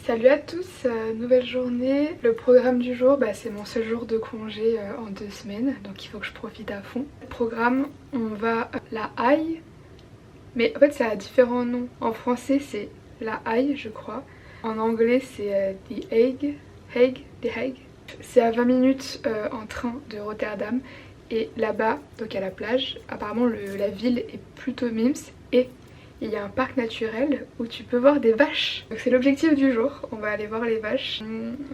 Salut à tous, nouvelle journée. Le programme du jour, c'est mon seul jour de congé en 2 semaines, donc il faut que je profite à fond. Le programme, on va à la Haye, mais en fait ça a différents noms. En français c'est la Haye je crois, en anglais c'est The Hague. C'est à 20 minutes en train de Rotterdam et là-bas, donc à la plage, apparemment la ville est plutôt mimes et il y a un parc naturel où tu peux voir des vaches. Donc c'est l'objectif du jour, on va aller voir les vaches.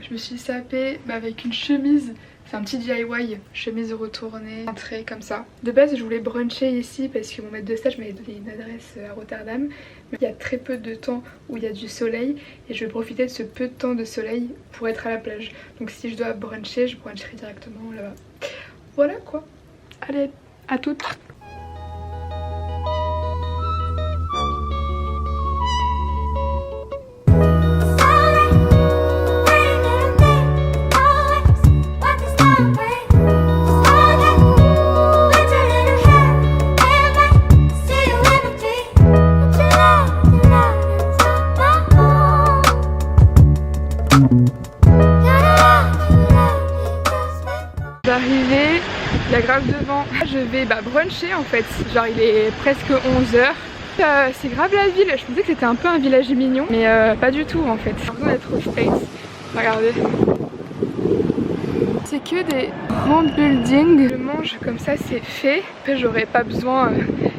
Je me suis sapée avec une chemise, c'est un petit DIY, chemise retournée, entrée comme ça. De base je voulais bruncher ici parce que mon maître de stage m'avait donné une adresse à Rotterdam. Mais il y a très peu de temps où il y a du soleil et je vais profiter de ce peu de temps de soleil pour être à la plage. Donc si je dois bruncher, je bruncherai directement là-bas. Voilà quoi. Allez, à toutes. D'arriver, il y a grave de vent. Je vais bruncher en fait, genre il est presque 11h. C'est grave la ville, je pensais que c'était un peu un village mignon, mais pas du tout en fait. J'ai l'impression d'être aux States. Regardez. C'est que des grands buildings. Je mange comme ça, c'est fait. Après j'aurais pas besoin,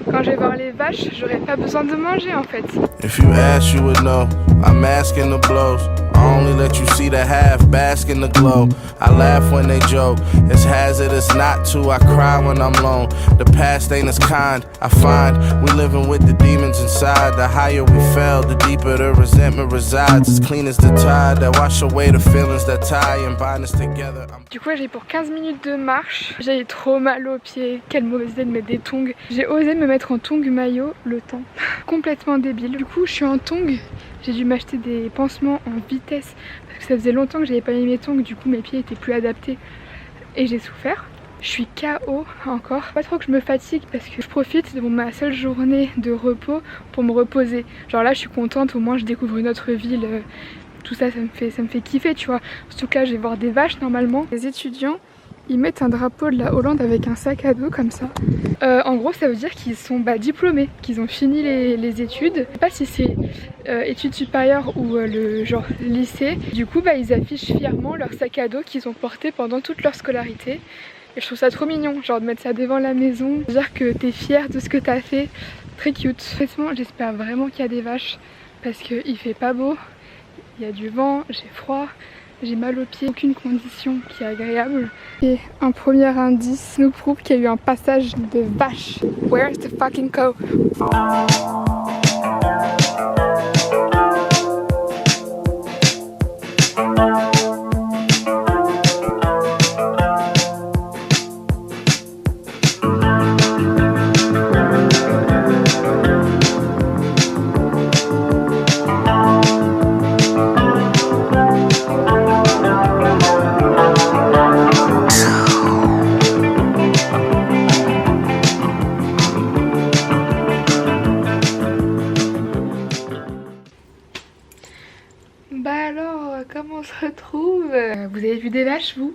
quand je vais voir les vaches, j'aurais pas besoin de manger en fait. If you ask, you would know. I'm masking the blows. I only let you see the half, bask in the glow. I laugh when they joke. It's hazardous not to. I cry when I'm alone. The past ain't as kind. I find we living with the demons inside. The higher we fell, the deeper the resentment resides. As clean as the tide that wash away the feelings that tie and bind us together. Du coup j'ai pour 15 minutes de marche. J'ai trop mal aux pieds. Quelle mauvaise idée de mettre des tongs. J'ai osé me mettre en tongs maillot le temps. Complètement débile. Du coup je suis en tongs. J'ai dû m'acheter des pansements en vitesse parce que ça faisait longtemps que j'avais pas mis mes tongs, du coup mes pieds étaient plus adaptés et j'ai souffert. Je suis KO encore. Pas trop que je me fatigue parce que je profite de ma seule journée de repos pour me reposer. Genre là je suis contente, au moins je découvre une autre ville. Tout ça, ça me fait kiffer, tu vois. Surtout que là je vais voir des vaches normalement. Les étudiants, ils mettent un drapeau de la Hollande avec un sac à dos comme ça. En gros ça veut dire qu'ils sont diplômés, qu'ils ont fini les études. Je sais pas si c'est études supérieures ou le genre lycée. Du coup ils affichent fièrement leur sac à dos qu'ils ont porté pendant toute leur scolarité. Et je trouve ça trop mignon, genre de mettre ça devant la maison, dire que t'es fier de ce que t'as fait. Très cute. Honnêtement j'espère vraiment qu'il y a des vaches parce qu'il fait pas beau, il y a du vent, j'ai froid. J'ai mal aux pieds, aucune condition qui est agréable. Et un premier indice nous prouve qu'il y a eu un passage de vache. Where's the fucking cow? Alors, comment on se retrouve? Vous avez vu des vaches vous?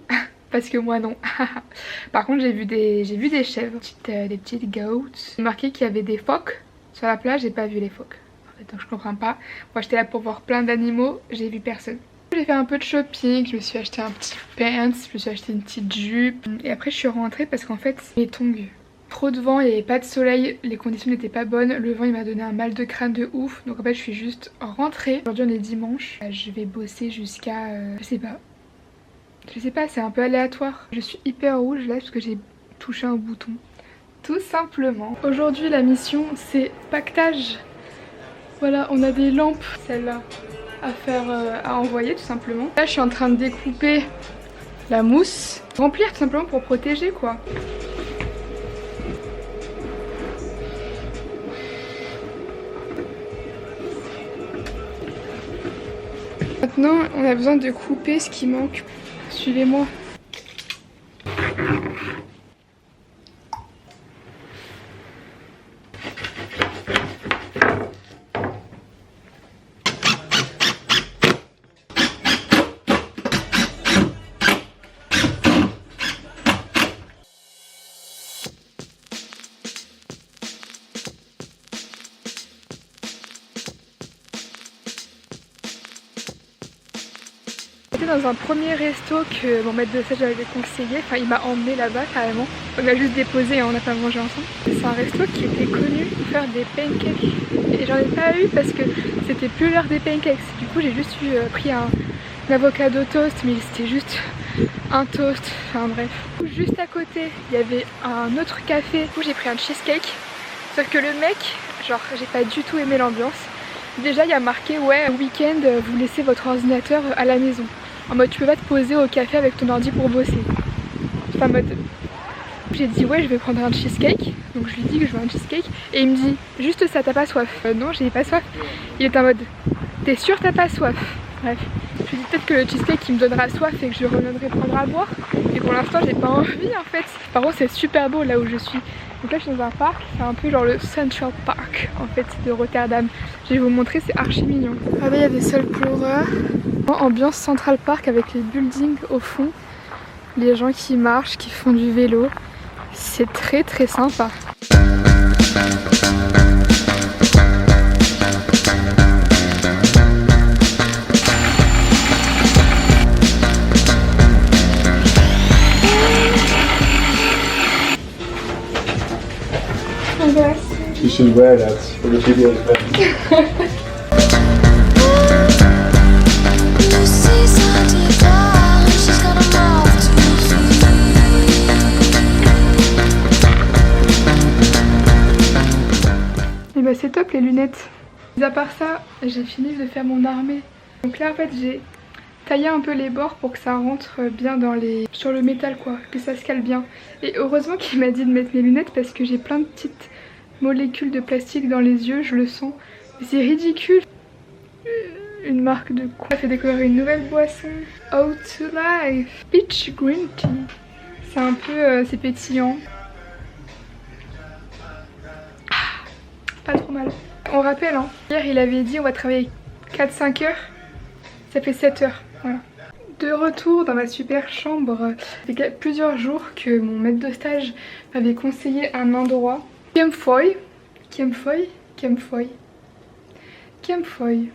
Parce que moi non. Par contre j'ai vu des chèvres, des petites goats. J'ai marqué qu'il y avait des phoques sur la plage, j'ai pas vu les phoques. Donc je comprends pas. Moi j'étais là pour voir plein d'animaux, j'ai vu personne. J'ai fait un peu de shopping, je me suis acheté un petit pants, je me suis acheté une petite jupe. Et après je suis rentrée parce qu'en fait mes tongs, trop de vent, il n'y avait pas de soleil, les conditions n'étaient pas bonnes, le vent il m'a donné un mal de crâne de ouf. Donc en fait je suis juste rentrée. Aujourd'hui on est dimanche, je vais bosser jusqu'à je sais pas, c'est un peu aléatoire. Je suis hyper rouge là parce que j'ai touché un bouton. Tout simplement. Aujourd'hui la mission c'est paquetage. Voilà, on a des lampes, celle-là, à faire, à envoyer tout simplement. Là je suis en train de découper la mousse. Remplir tout simplement pour protéger quoi. Maintenant on a besoin de couper ce qui manque. Suivez-moi. J'étais dans un premier resto que mon maître de stage avait conseillé, enfin il m'a emmené là-bas carrément. On a juste déposé et on n'a pas mangé ensemble. C'est un resto qui était connu pour faire des pancakes. Et j'en ai pas eu parce que c'était plus l'heure des pancakes. Du coup j'ai juste pris un avocado toast, mais c'était juste un toast, enfin bref. Juste à côté il y avait un autre café où j'ai pris un cheesecake. Sauf que le mec, genre j'ai pas du tout aimé l'ambiance. Déjà il y a marqué ouais week-end vous laissez votre ordinateur à la maison. En mode tu peux pas te poser au café avec ton ordi pour bosser. C'est en mode. J'ai dit ouais je vais prendre un cheesecake. Donc je lui dis que je veux un cheesecake. Et il me dit juste ça t'as pas soif. Non j'ai pas soif. Il est en mode t'es sûr t'as pas soif. Bref. Je lui dis peut-être que le cheesecake il me donnera soif et que je reviendrai prendre à boire. Et pour l'instant j'ai pas envie en fait. Par contre c'est super beau là où je suis. Donc là je suis dans un parc, c'est un peu genre le Central Park en fait de Rotterdam. Je vais vous montrer, c'est archi mignon. Ah là il y a des sols pleureurs. Ambiance Central Park avec les buildings au fond. Les gens qui marchent, qui font du vélo. C'est très très sympa. You should wear that for the video event. Et bah c'est top les lunettes. Mais à part ça, j'ai fini de faire mon armée. Donc là en fait j'ai taillé un peu les bords pour que ça rentre bien dans sur le métal quoi, que ça se cale bien. Et heureusement qu'il m'a dit de mettre mes lunettes parce que j'ai plein de petites molécules de plastique dans les yeux, je le sens. C'est ridicule. Une marque de quoi? Ça fait découvrir une nouvelle boisson. Out to Life Peach Green Tea. C'est un peu, c'est pétillant. Pas trop mal. On rappelle hein, hier il avait dit on va travailler 4-5 heures. Ça fait 7 heures, voilà. De retour dans ma super chambre. Ça fait plusieurs jours que mon maître de stage m'avait conseillé un endroit. Kemfoy,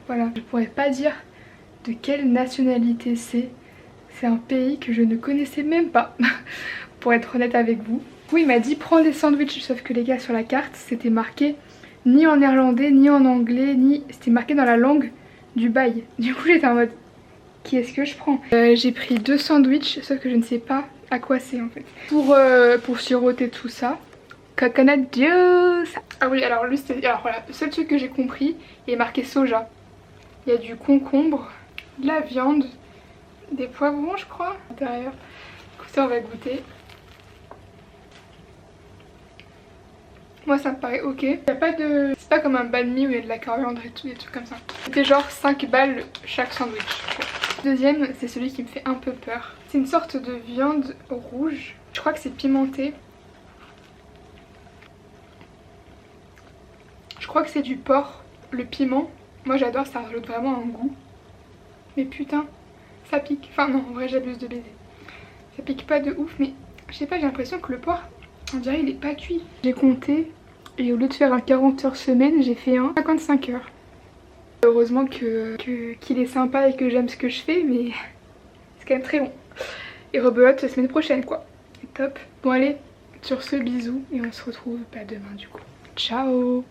voilà. Je pourrais pas dire de quelle nationalité c'est. C'est un pays que je ne connaissais même pas, pour être honnête avec vous. Oui, il m'a dit prends des sandwichs, sauf que les gars sur la carte c'était marqué ni en néerlandais, ni en anglais, ni... C'était marqué dans la langue du bail. Du coup j'étais en mode qui est-ce que je prends? J'ai pris 2 sandwichs, sauf que je ne sais pas à quoi c'est en fait. Pour siroter tout ça. Coconut juice. Ah oui alors lui c'était... Alors voilà, le seul truc que j'ai compris, il est marqué soja. Il y a du concombre, de la viande, des poivrons je crois à l'intérieur. Écoutez on va goûter. Moi ça me paraît ok. Il y a pas de... C'est pas comme un banh mi où il y a de la coriandre et tout, des trucs comme ça. C'était genre 5 balles chaque sandwich. Deuxième c'est celui qui me fait un peu peur. C'est une sorte de viande rouge. Je crois que c'est pimenté. Je crois que c'est du porc. Le piment, moi j'adore, ça rajoute vraiment un goût. Mais putain, ça pique. Enfin non, en vrai j'abuse de baiser. Ça pique pas de ouf, mais je sais pas, j'ai l'impression que le porc, on dirait il est pas cuit. J'ai compté et au lieu de faire un 40 heures semaine, j'ai fait un 55 heures. Heureusement qu'il est sympa et que j'aime ce que je fais, mais c'est quand même très long. Et rebelote la semaine prochaine quoi. Top. Bon allez, sur ce bisous et on se retrouve demain du coup. Ciao.